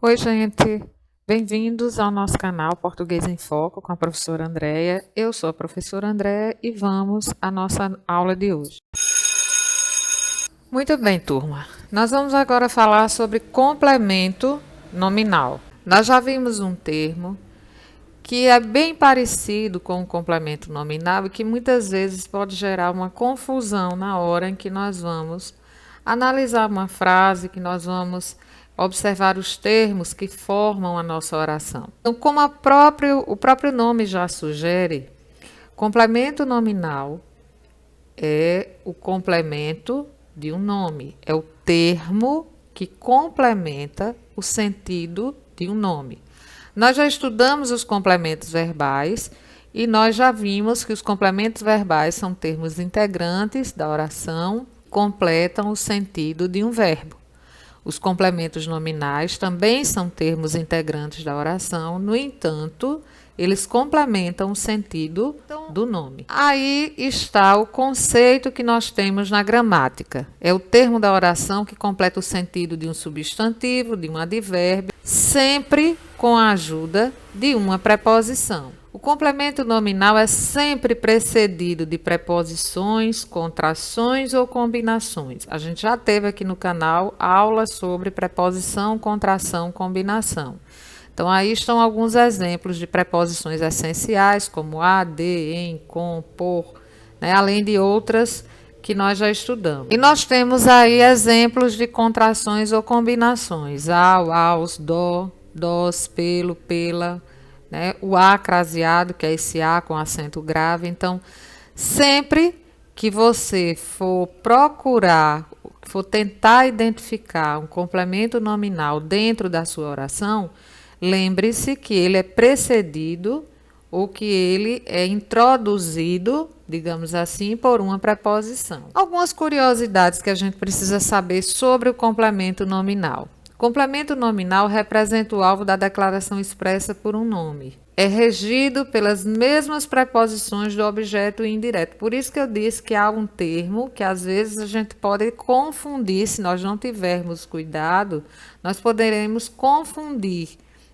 Oi, gente. Bem-vindos ao nosso canal Português em Foco com a professora Andréia. Eu sou a professora Andréia e vamos à nossa aula de hoje. Muito bem, turma. Nós vamos agora falar sobre complemento nominal. Nós já vimos um termo que é bem parecido com o complemento nominal e que muitas vezes pode gerar uma confusão na hora em que nós vamos analisar uma frase, que nós vamos observar os termos que formam a nossa oração. Então, como o próprio nome já sugere, complemento nominal é o complemento de um nome, é o termo que complementa o sentido de um nome. Nós já estudamos os complementos verbais e nós já vimos que os complementos verbais são termos integrantes da oração, completam o sentido de um verbo. Os complementos nominais também são termos integrantes da oração, no entanto, eles complementam o sentido do nome. Aí está o conceito que nós temos na gramática. É o termo da oração que completa o sentido de um substantivo, de um advérbio, sempre com a ajuda de uma preposição. O complemento nominal é sempre precedido de preposições, contrações ou combinações. A gente já teve aqui no canal aula sobre preposição, contração, combinação. Então, aí estão alguns exemplos de preposições essenciais, como a, de, em, com, por, né? Além de outras que nós já estudamos. E nós temos aí exemplos de contrações ou combinações: ao, aos, dó, dós, pelo, pela, né? O A craseado, que é esse A com acento grave. Então, sempre que você for procurar, for tentar identificar um complemento nominal dentro da sua oração, lembre-se que ele é precedido ou que ele é introduzido, digamos assim, por uma preposição. Algumas curiosidades que a gente precisa saber sobre o complemento nominal. Complemento nominal representa o alvo da declaração expressa por um nome. É regido pelas mesmas preposições do objeto indireto. Por isso que eu disse que há um termo que às vezes a gente pode confundir, se nós não tivermos cuidado, nós poderemos confundir,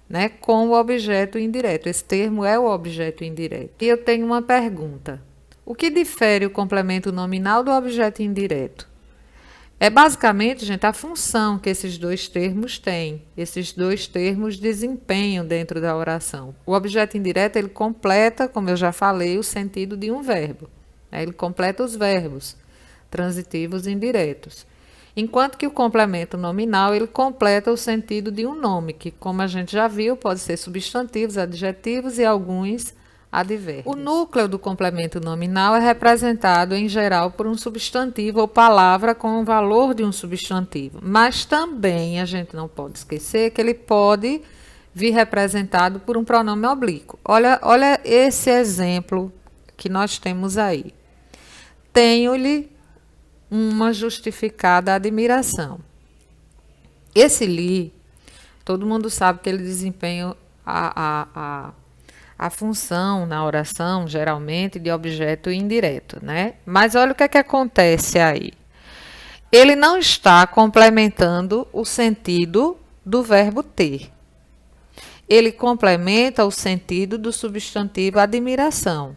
né, com o objeto indireto. Esse termo é o objeto indireto. E eu tenho uma pergunta. O que difere o complemento nominal do objeto indireto? É basicamente, gente, a função que esses dois termos têm. Esses dois termos desempenham dentro da oração. O objeto indireto, ele completa, como eu já falei, o sentido de um verbo. Ele completa os verbos transitivos indiretos. Enquanto que o complemento nominal, ele completa o sentido de um nome, que, como a gente já viu, pode ser substantivos, adjetivos e alguns advérbios. O núcleo do complemento nominal é representado, em geral, por um substantivo ou palavra com o valor de um substantivo. Mas também a gente não pode esquecer que ele pode vir representado por um pronome oblíquo. Olha esse exemplo que nós temos aí. Tenho-lhe uma justificada admiração. Esse li, todo mundo sabe que ele desempenha a função na oração, geralmente, de objeto indireto, né? Mas olha o que é que acontece aí. Ele não está complementando o sentido do verbo ter. Ele complementa o sentido do substantivo admiração.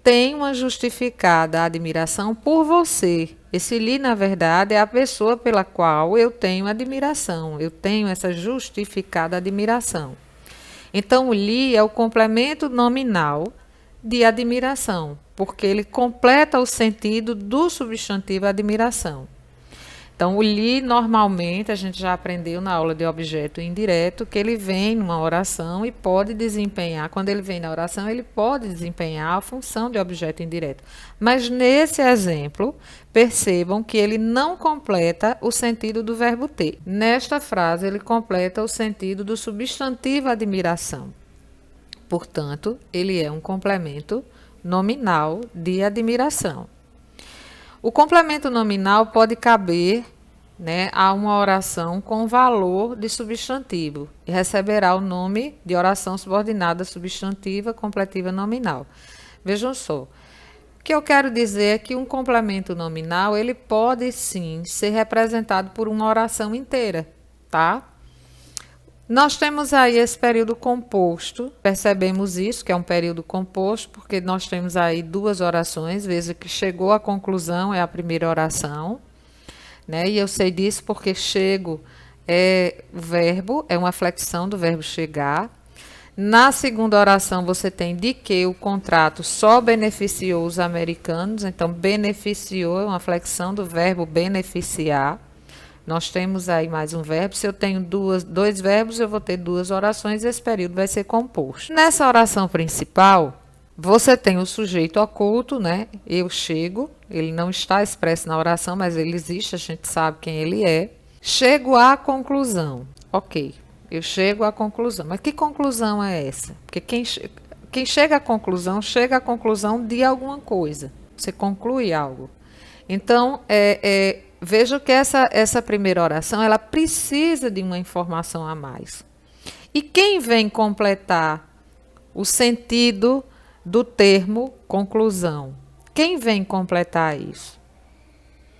Tem uma justificada admiração por você. Esse li, na verdade, é a pessoa pela qual eu tenho admiração. Eu tenho essa justificada admiração. Então, o li é o complemento nominal de admiração, porque ele completa o sentido do substantivo admiração. Então, o li, normalmente, a gente já aprendeu na aula de objeto indireto, que ele vem numa oração e pode desempenhar, quando ele vem na oração, ele pode desempenhar a função de objeto indireto. Mas, nesse exemplo, percebam que ele não completa o sentido do verbo ter. Nesta frase, ele completa o sentido do substantivo admiração. Portanto, ele é um complemento nominal de admiração. O complemento nominal pode caber, né, a uma oração com valor de substantivo e receberá o nome de oração subordinada substantiva completiva nominal. Vejam só. O que eu quero dizer é que um complemento nominal, ele pode sim ser representado por uma oração inteira, tá? Nós temos aí esse período composto, percebemos isso, que é um período composto, porque nós temos aí duas orações, veja que chegou à conclusão, é a primeira oração, né? E eu sei disso porque chego é o verbo, é uma flexão do verbo chegar. Na segunda oração, você tem de que o contrato só beneficiou os americanos, então beneficiou é uma flexão do verbo beneficiar. Nós temos aí mais um verbo. Se eu tenho dois verbos, eu vou ter duas orações e esse período vai ser composto. Nessa oração principal, você tem o sujeito oculto, né? Eu chego. Ele não está expresso na oração, mas ele existe, a gente sabe quem ele é. Chego à conclusão. Ok, eu chego à conclusão. Mas que conclusão é essa? Porque quem chega à conclusão de alguma coisa. Você conclui algo. Então, veja que essa primeira oração, ela precisa de uma informação a mais. E quem vem completar o sentido do termo conclusão? Quem vem completar isso?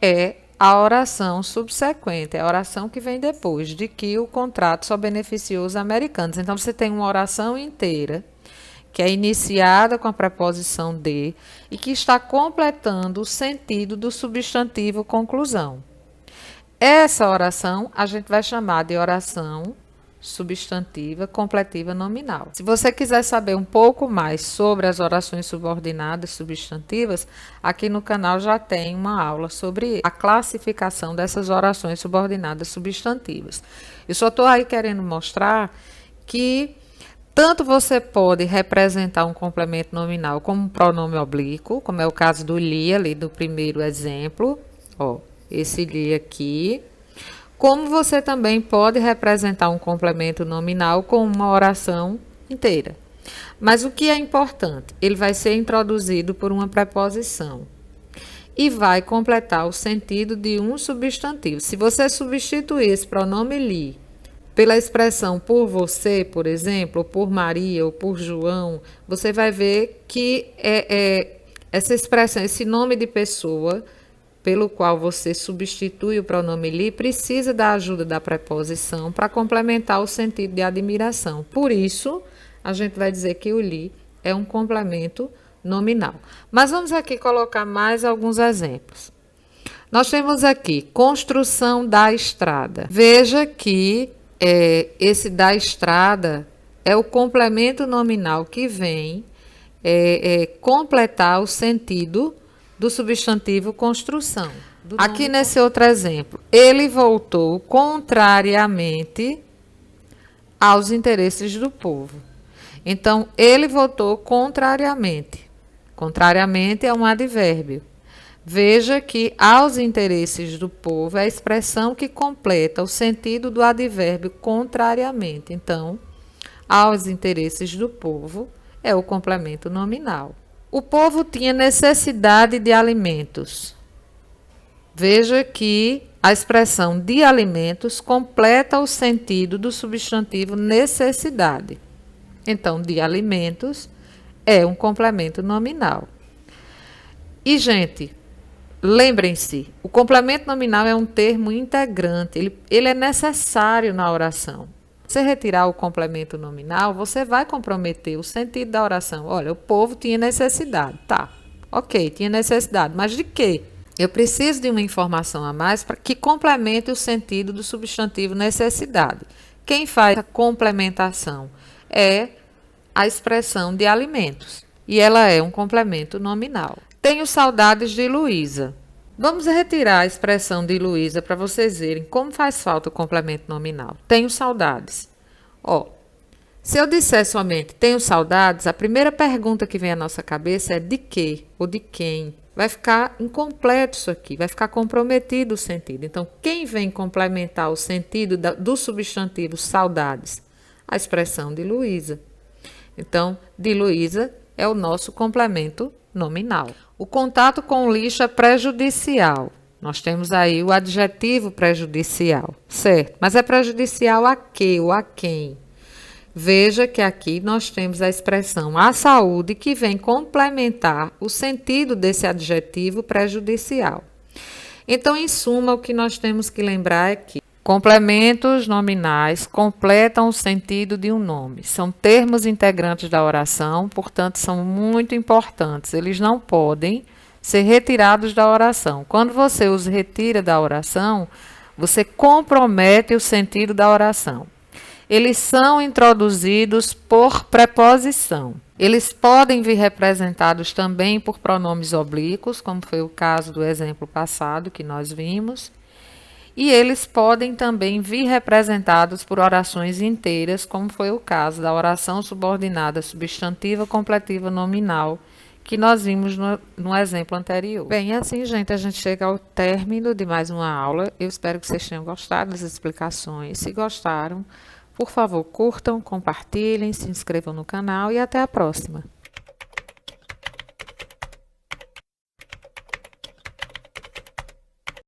É a oração subsequente, é a oração que vem depois, de que o contrato só beneficiou os americanos. Então, você tem uma oração inteira, que é iniciada com a preposição de e que está completando o sentido do substantivo conclusão. Essa oração a gente vai chamar de oração substantiva completiva nominal. Se você quiser saber um pouco mais sobre as orações subordinadas substantivas, aqui no canal já tem uma aula sobre a classificação dessas orações subordinadas substantivas. Eu só estou aí querendo mostrar que tanto você pode representar um complemento nominal como um pronome oblíquo, como é o caso do li, ali do primeiro exemplo, ó, esse li aqui, como você também pode representar um complemento nominal com uma oração inteira. Mas o que é importante? Ele vai ser introduzido por uma preposição e vai completar o sentido de um substantivo. Se você substituir esse pronome li pela expressão por você, por exemplo, ou por Maria, ou por João, você vai ver que essa expressão, esse nome de pessoa, pelo qual você substitui o pronome li, precisa da ajuda da preposição para complementar o sentido de admiração. Por isso, a gente vai dizer que o li é um complemento nominal. Mas vamos aqui colocar mais alguns exemplos. Nós temos aqui construção da estrada. Veja que esse da estrada é o complemento nominal que vem completar o sentido do substantivo construção. Aqui nesse outro exemplo, ele voltou contrariamente aos interesses do povo. Então, ele voltou contrariamente. Contrariamente é um advérbio. Veja que aos interesses do povo é a expressão que completa o sentido do advérbio contrariamente. Então, aos interesses do povo é o complemento nominal. O povo tinha necessidade de alimentos. Veja que a expressão de alimentos completa o sentido do substantivo necessidade. Então, de alimentos é um complemento nominal. E, gente, lembrem-se, o complemento nominal é um termo integrante, ele é necessário na oração. Se você retirar o complemento nominal, você vai comprometer o sentido da oração. Olha, o povo tinha necessidade, tá? Ok, tinha necessidade, mas de quê? Eu preciso de uma informação a mais para que complemente o sentido do substantivo necessidade. Quem faz a complementação é a expressão de alimentos, e ela é um complemento nominal. Tenho saudades de Luísa. Vamos retirar a expressão de Luísa para vocês verem como faz falta o complemento nominal. Tenho saudades. Ó, se eu disser somente tenho saudades, a primeira pergunta que vem à nossa cabeça é de quê ou de quem? Vai ficar incompleto isso aqui, vai ficar comprometido o sentido. Então, quem vem complementar o sentido do substantivo saudades? A expressão de Luísa. Então, de Luísa é o nosso complemento nominal. O contato com o lixo é prejudicial. Nós temos aí o adjetivo prejudicial, certo? Mas é prejudicial a quê ou a quem? Veja que aqui nós temos a expressão à saúde que vem complementar o sentido desse adjetivo prejudicial. Então, em suma, o que nós temos que lembrar é que Complementos nominais completam o sentido de um nome. São termos integrantes da oração, portanto, são muito importantes. Eles não podem ser retirados da oração. Quando você os retira da oração, você compromete o sentido da oração. Eles são introduzidos por preposição. Eles podem vir representados também por pronomes oblíquos, como foi o caso do exemplo passado que nós vimos. E eles podem também vir representados por orações inteiras, como foi o caso da oração subordinada substantiva completiva nominal, que nós vimos no exemplo anterior. Bem, assim, gente, a gente chega ao término de mais uma aula. Eu espero que vocês tenham gostado das explicações. Se gostaram, por favor, curtam, compartilhem, se inscrevam no canal e até a próxima.